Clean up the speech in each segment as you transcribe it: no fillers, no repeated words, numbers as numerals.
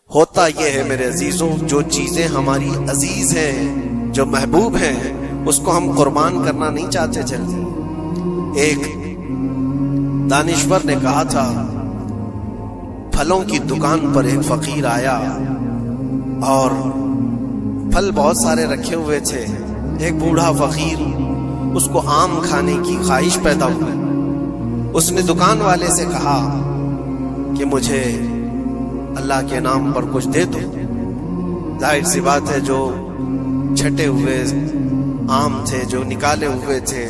ہوتا یہ ہے میرے عزیزوں، جو چیزیں ہماری عزیز ہیں، جو محبوب ہیں، اس کو ہم قربان کرنا نہیں چاہتے جلدی۔ ایک دانشور نے کہا تھا، پھلوں کی دکان پر ایک فقیر آیا اور پھل بہت سارے رکھے ہوئے تھے۔ ایک بوڑھا فقیر، اس کو آم کھانے کی خواہش پیدا ہوئی۔ اس نے دکان والے سے کہا کہ مجھے اللہ کے نام پر کچھ دے دو۔ ظاہر سی بات ہے، جو چھٹے ہوئے آم تھے، جو نکالے ہوئے تھے،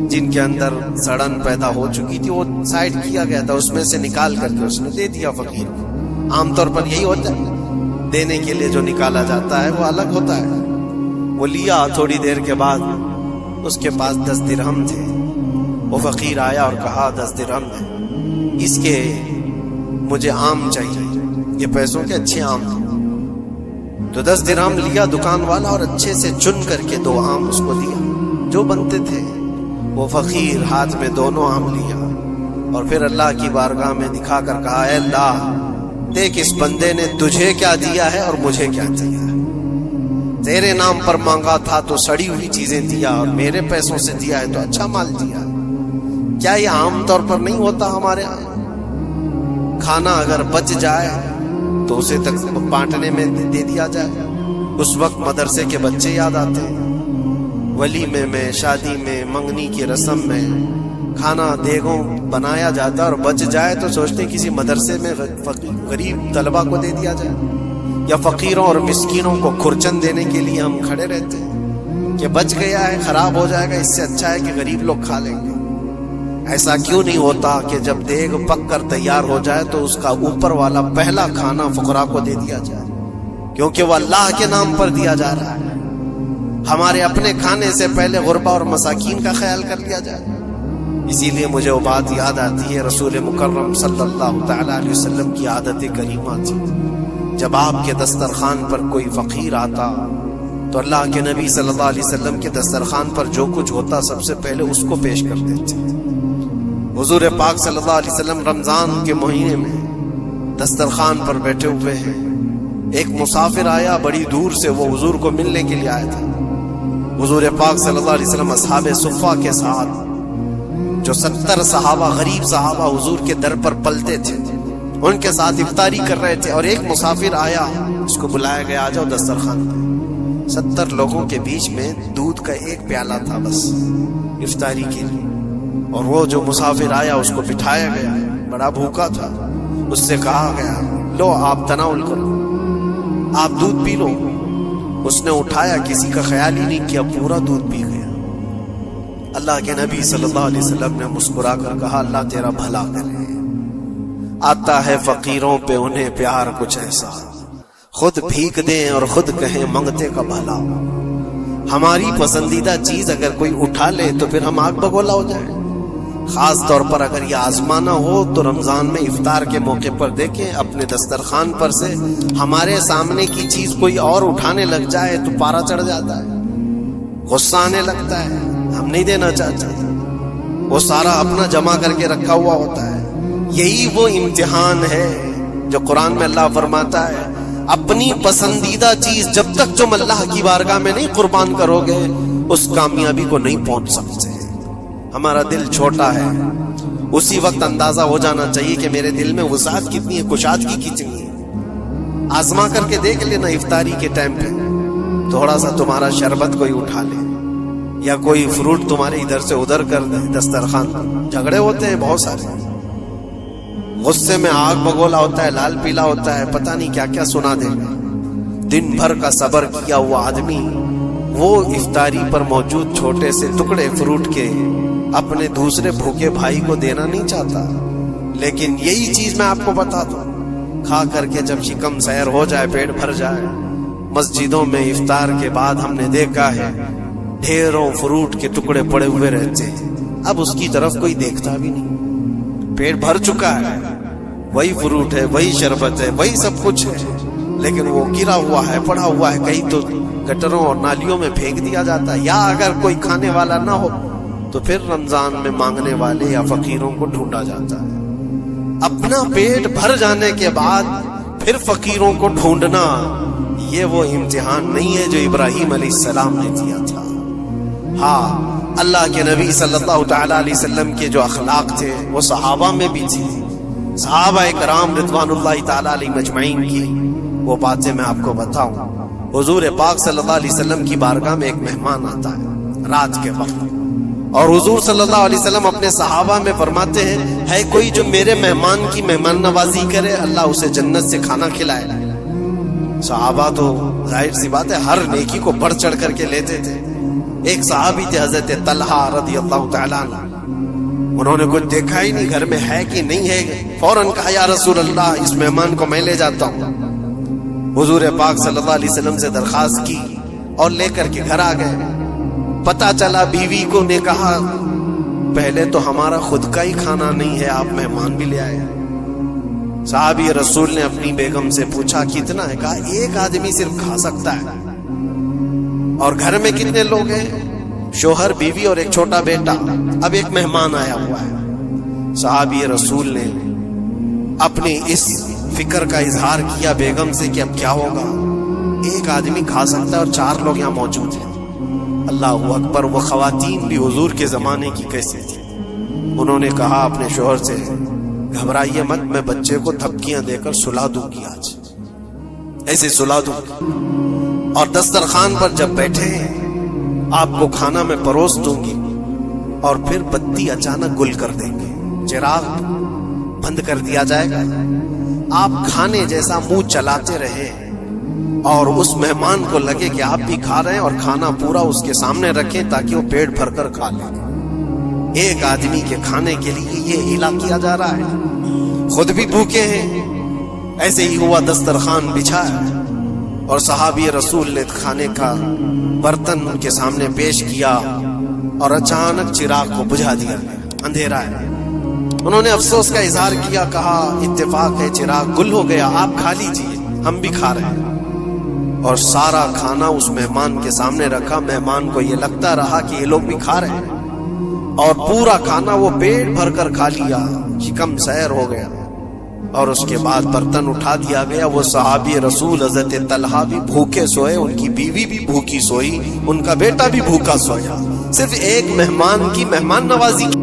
جن کے اندر سڑن پیدا ہو چکی تھی، وہ سائڈ کیا گیا تھا، اس میں سے نکال کر کے اس نے دے دیا فقیر کو۔ عام طور پر یہی ہوتا ہے، دینے کے لیے جو نکالا جاتا ہے وہ الگ ہوتا ہے۔ وہ لیا، تھوڑی دیر کے بعد اس کے پاس 10 درہم تھے۔ وہ فقیر آیا اور کہا 10 درہم ہے، اس کے مجھے آم چاہیے، یہ پیسوں کے اچھے آم تھے۔ تو 10 درہم لیا دکان والا اور اچھے سے چن کر کے 2 آم اس کو دیا جو بنتے تھے۔ وہ فقیر ہاتھ میں دونوں آم لیا اور پھر اللہ کی بارگاہ میں دکھا کر کہا، اے اللہ، دیکھ اس بندے نے تجھے کیا دیا ہے اور مجھے کیا دیا ہے۔ تیرے نام پر مانگا تھا تو سڑی ہوئی چیزیں دیا، اور میرے پیسوں سے دیا ہے تو اچھا مال دیا۔ کیا یہ عام طور پر نہیں ہوتا ہمارے ہاں؟ کھانا اگر بچ جائے تو اسے تک بانٹنے میں دے دیا جائے۔ اس وقت مدرسے کے بچے یاد آتے ہیں، ولیمے میں، شادی میں، منگنی کی رسم میں کھانا دیگوں بنایا جاتا اور بچ جائے تو سوچتے ہیں کسی مدرسے میں غریب طلبہ کو دے دیا جائے، یا فقیروں اور مسکینوں کو کھرچن دینے کے لیے ہم کھڑے رہتے ہیں کہ بچ گیا ہے، خراب ہو جائے گا، اس سے اچھا ہے کہ غریب لوگ کھا لیں گے۔ ایسا کیوں نہیں ہوتا کہ جب دیگ پک کر تیار ہو جائے تو اس کا اوپر والا پہلا کھانا فقراء کو دے دیا جائے، کیونکہ وہ اللہ کے نام پر دیا جا رہا ہے۔ ہمارے اپنے کھانے سے پہلے غربا اور مساکین کا خیال کر لیا جائے۔ اسی لیے مجھے وہ بات یاد آتی ہے، رسول مکرم صلی اللہ تعالی علیہ وسلم کی عادت کریمہ تھی، جب آپ کے دسترخوان پر کوئی فقیر آتا تو اللہ کے نبی صلی اللہ علیہ وسلم کے دسترخوان پر جو کچھ ہوتا سب سے پہلے اس کو پیش کر دیتے۔ حضور پاک صلی اللہ علیہ وسلم رمضان کے مہینے میں دسترخوان پر بیٹھے ہوئے ہیں، ایک مسافر آیا بڑی دور سے، وہ حضور کو ملنے کے لیے آیا تھا۔ حضور پاک صلی اللہ علیہ وسلم اصحاب صفہ کے ساتھ، جو 70 صحابہ، غریب صحابہ حضور کے در پر پلتے تھے، ان کے ساتھ افطاری کر رہے تھے، اور ایک مسافر آیا، اس کو بلایا گیا، آ جاؤ دسترخوان پر۔ 70 لوگوں کے بیچ میں دودھ کا ایک پیالہ تھا بس افطاری کے لیے، اور وہ جو مسافر آیا اس کو بٹھایا گیا، بڑا بھوکا تھا، اس سے کہا گیا، لو آپ تناول کرو، آپ دودھ پی لو۔ اس نے اٹھایا، کسی کا خیال ہی نہیں کیا، پورا دودھ پی گیا۔ اللہ کے نبی صلی اللہ علیہ وسلم نے مسکرا کر کہا، اللہ تیرا بھلا کرے، آتا ہے فقیروں پہ انہیں پیار کچھ ایسا، خود بھیک دیں اور خود کہیں منگتے کا بھلا۔ ہماری پسندیدہ چیز اگر کوئی اٹھا لے تو پھر ہم آگ بگولا ہو جائیں۔ خاص طور پر اگر یہ آزمانا ہو تو رمضان میں افطار کے موقع پر دیکھیں، اپنے دسترخوان پر سے ہمارے سامنے کی چیز کوئی اور اٹھانے لگ جائے تو پارا چڑھ جاتا ہے، غصہ آنے لگتا ہے، ہم نہیں دینا چاہتے، وہ سارا اپنا جمع کر کے رکھا ہوا ہوتا ہے۔ یہی وہ امتحان ہے جو قرآن میں اللہ فرماتا ہے، اپنی پسندیدہ چیز جب تک تم اللہ کی بارگاہ میں نہیں قربان کرو گے اس کامیابی کو نہیں پہنچ سکتے۔ ہمارا دل چھوٹا ہے، اسی وقت اندازہ ہو جانا چاہیے کہ میرے دل میں وسعت کتنی ہے، کشادگی کتنی ہے۔ آزما کر کے دیکھ لینا، افطاری کے ٹائم پہ تھوڑا سا تمہارا شربت کوئی اٹھا لے یا کوئی فروٹ تمہارے ادھر سے ادھر کر دے دسترخوان پر۔ جھگڑے ہوتے ہیں بہت سارے، غصے میں آگ بگولا ہوتا ہے، لال پیلا ہوتا ہے، پتہ نہیں کیا کیا سنا دے گا۔ دن بھر کا صبر کیا ہوا آدمی وہ افطاری پر موجود چھوٹے سے ٹکڑے فروٹ کے اپنے دوسرے بھوکے بھائی کو دینا نہیں چاہتا، لیکن یہی چیز میں آپ کو بتا دوں، کھا کر کے جب شکم سیر ہو جائے، پیٹ بھر جائے، مسجدوں میں افطار کے بعد ہم نے دیکھا ہے ڈھیروں فروٹ کے ٹکڑے پڑے ہوئے رہتے ہیں، اب اس کی طرف کوئی دیکھتا بھی نہیں، پیٹ بھر چکا ہے، وہی فروٹ ہے، وہی شربت ہے، وہی سب کچھ ہے، لیکن وہ گرا ہوا ہے، پڑا ہوا ہے، کہیں تو گٹروں اور نالیوں میں پھینک دیا جاتا ہے، یا اگر کوئی کھانے والا نہ ہو تو پھر رمضان میں مانگنے والے یا فقیروں کو ڈھونڈا جاتا ہے۔ اپنا پیٹ بھر جانے کے بعد پھر فقیروں کو ڈھونڈنا، یہ وہ امتحان نہیں ہے جو ابراہیم علیہ السلام نے دیا تھا۔ ہاں، اللہ کے نبی صلی اللہ تعالی علیہ وسلم کے جو اخلاق تھے وہ صحابہ میں بھی تھے۔ صحابہ کرام رضوان اللہ تعالی علیہ مجمعین کی وہ باتیں میں آپ کو بتاؤں۔ حضور پاک صلی اللہ علیہ وسلم کی بارگاہ میں ایک مہمان آتا ہے رات کے وقت، اور حضور صلی اللہ علیہ وسلم اپنے صحابہ میں فرماتے ہیں، ہے کوئی جو میرے مہمان کی مہمان نوازی کرے، اللہ اسے جنت سے کھانا کھلائے۔ صحابہ تو ظاہر سی بات ہے ہر نیکی کو بڑھ چڑھ کر کے لیتے تھے۔ ایک صحابی تھے حضرت طلحہ رضی اللہ تعالیٰ عنہ، انہوں نے کچھ دیکھا ہی نہیں گھر میں ہے کہ نہیں ہے، فوراً کہا یا رسول اللہ اس مہمان کو میں لے جاتا ہوں۔ حضور پاک صلی اللہ علیہ وسلم سے درخواست کی اور لے کر کے گھر آ گئے۔ پتہ چلا بیوی کو نے کہا پہلے تو ہمارا خود کا ہی کھانا نہیں ہے، آپ مہمان بھی لے آئے۔ صحابی رسول نے اپنی بیگم سے پوچھا کتنا ہے، کہا ایک آدمی صرف کھا سکتا ہے۔ اور گھر میں کتنے لوگ ہیں؟ شوہر، بیوی اور ایک چھوٹا بیٹا، اب ایک مہمان آیا ہوا ہے۔ صحابی رسول نے اپنی اس فکر کا اظہار کیا بیگم سے کہ اب کیا ہوگا، ایک آدمی کھا سکتا ہے اور 4 لوگ یہاں موجود ہیں۔ اللہ اکبر، وہ خواتین بھی حضور کے زمانے کی کیسے تھی۔ انہوں نے کہا اپنے شوہر سے گھبرائیے مت، میں بچے کو تھپکیاں دے کر سلا دوں گی، آج ایسے سلا دوں گی، اور دسترخوان پر جب بیٹھے آپ کو کھانا میں پروس دوں گی، اور پھر بتی اچانک گل کر دیں گے، چراغ بند کر دیا جائے گا، آپ کھانے جیسا منہ چلاتے رہے اور اس مہمان کو لگے کہ آپ بھی کھا رہے ہیں، اور کھانا پورا اس کے سامنے رکھیں تاکہ وہ پیٹ بھر کر کھا لے۔ ایک آدمی کے کھانے کے لیے یہ ہیلا کیا جا رہا ہے، خود بھی بھوکے ہیں۔ ایسے ہی ہوا، دسترخوان بچھا ہے اور صحابی رسول نے کھانے کا برتن ان کے سامنے پیش کیا اور اچانک چراغ کو بجھا دیا، اندھیرا ہے۔ انہوں نے افسوس کا اظہار کیا، کہا اتفاق ہے چراغ گل ہو گیا، آپ کھا لیجیے، ہم بھی کھا رہے ہیں۔ اور سارا کھانا اس مہمان کے سامنے رکھا، مہمان کو یہ لگتا رہا کہ یہ لوگ بھی کھا رہے ہیں، اور پورا کھانا وہ پیٹ بھر کر کھا لیا، شکم سیر ہو گیا۔ اور اس کے بعد برتن اٹھا دیا گیا۔ وہ صحابی رسول حضرت طلحہ بھی بھوکے سوئے، ان کی بیوی بھی بھوکی سوئی، ان کا بیٹا بھی بھوکا سویا، صرف ایک مہمان کی مہمان نوازی کی۔